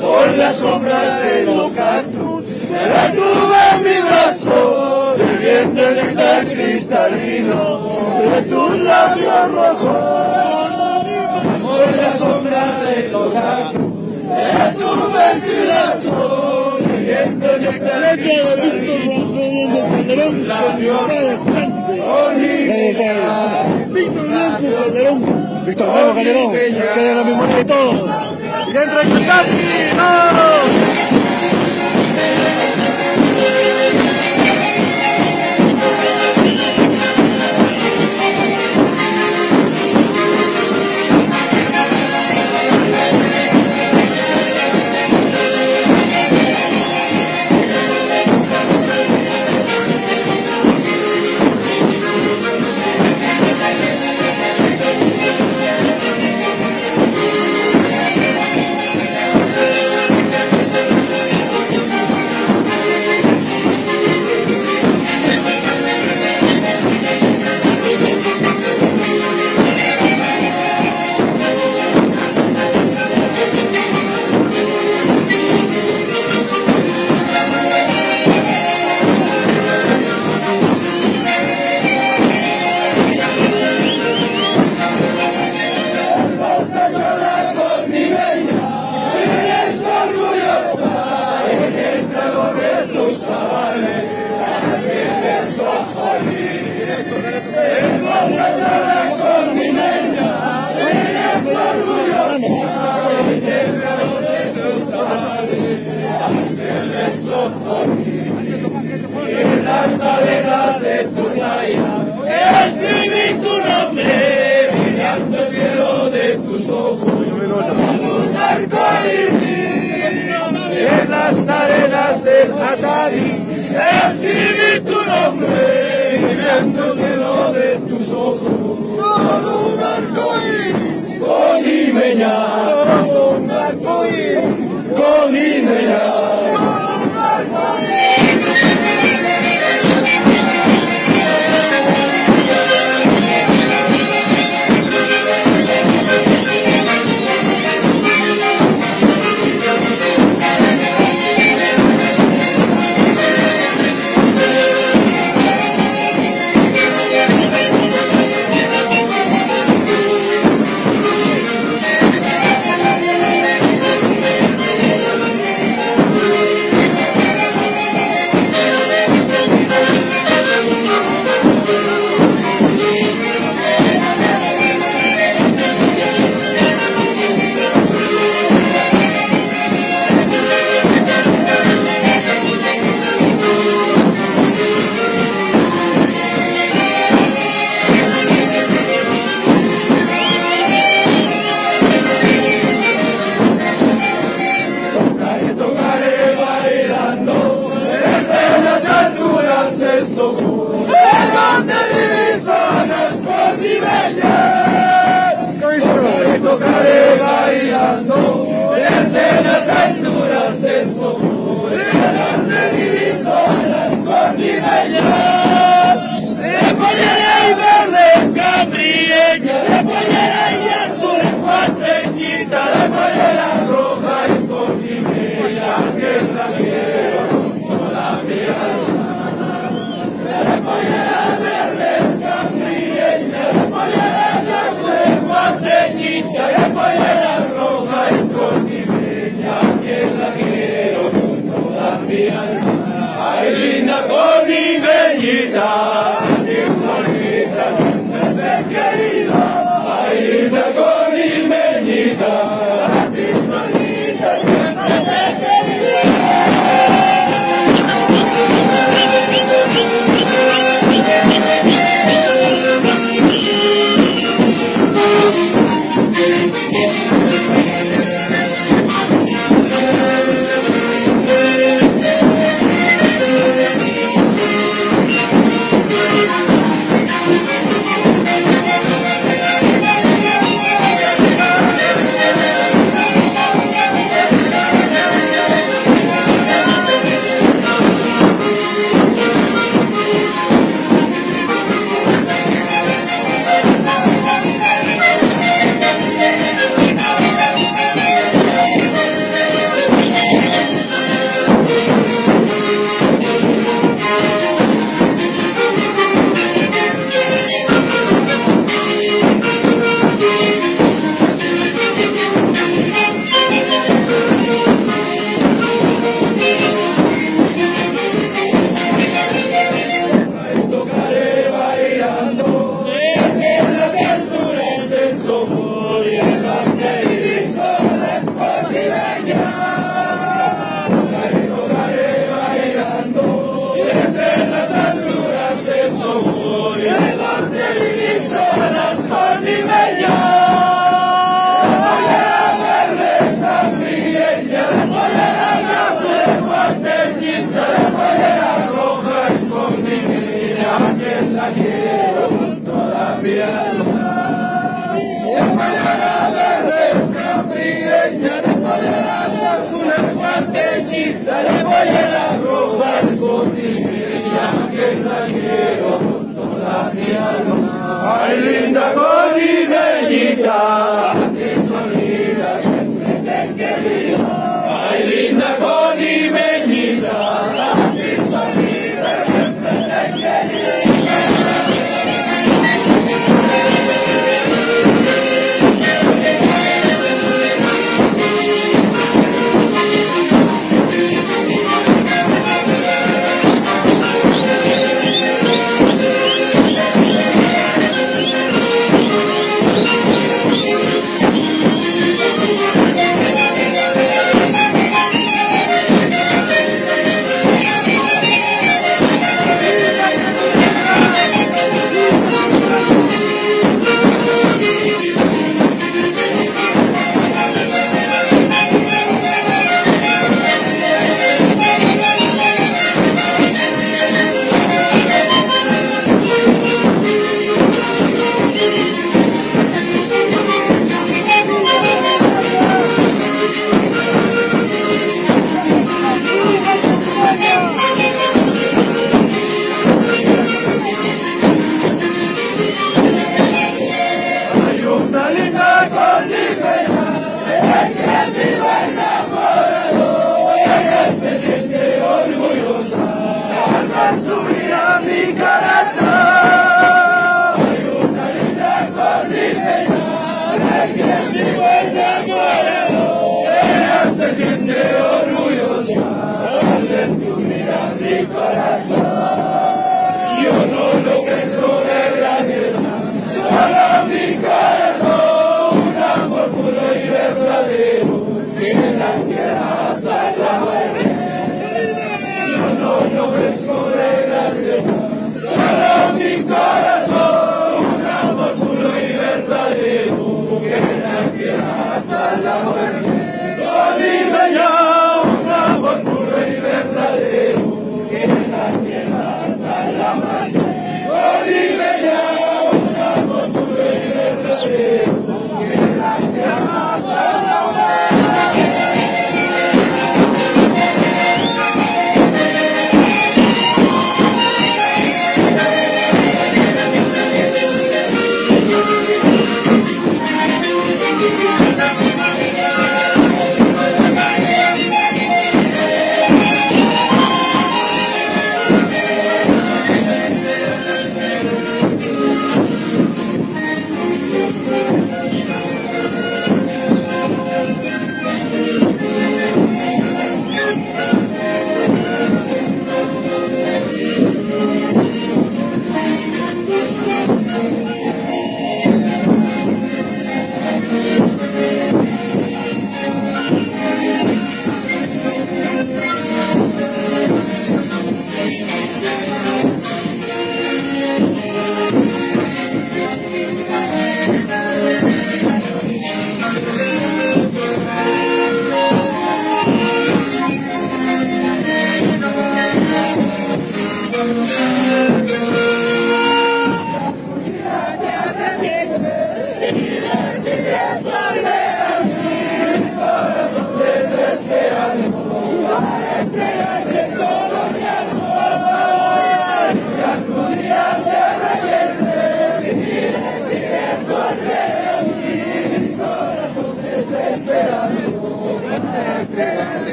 Por las sombras de los cactus, me la tuve en mi brazo, bebiendo el néctar cristalino de tus labios rojos. Por las sombras de los cactus, me la tuve en mi brazo, bebiendo el néctar cristalino de tus labios rojos. Víctor Blanco Calderón. Víctor Blanco Calderón, que es la memoria de todos. ¡Y dentro el Kentucky! ¡No! En las arenas de tu playa escribí tu nombre, mirando el cielo de tus ojos, un arco iris. En las arenas del Atari escribí tu nombre, mirando el cielo de tus ojos, como un arco iris, con Imeña, como un arco iris, con Imeña. limeñita, mi solita siempre te he querido. Ay, linda colimeñita, mi solita siempre te he querido. Le voy a arrojar con mi vida, que la quiero con toda mi alma. Ay, linda colimeñita, mi solita siempre te he querido. Ay, linda colimeñita, mi solita siempre te he querido.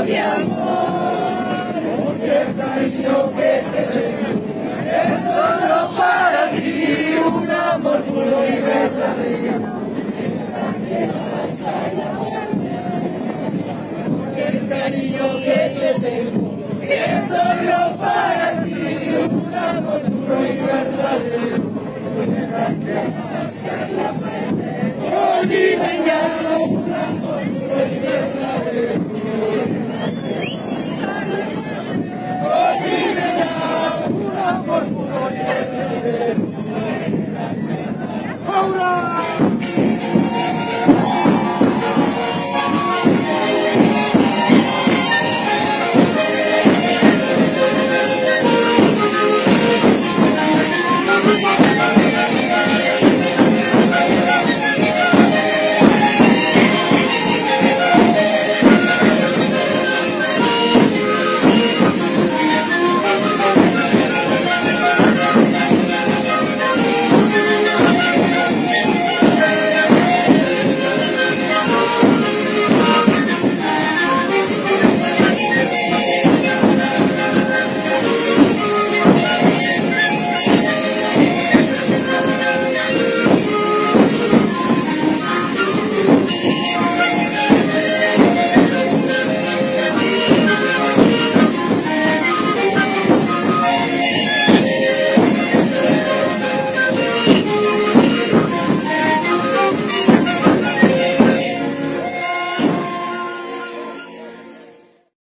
mi amor, porque el cariño que te tengo es solo para ti, un amor puro y verdadero. El cariño que te tengo es solo para ti, un amor puro y verdadero. Oh, dime ya, un amor puro y verdadero. Oh, dime ya, un amor puro y verdadero. ¡Ahora! Thank you.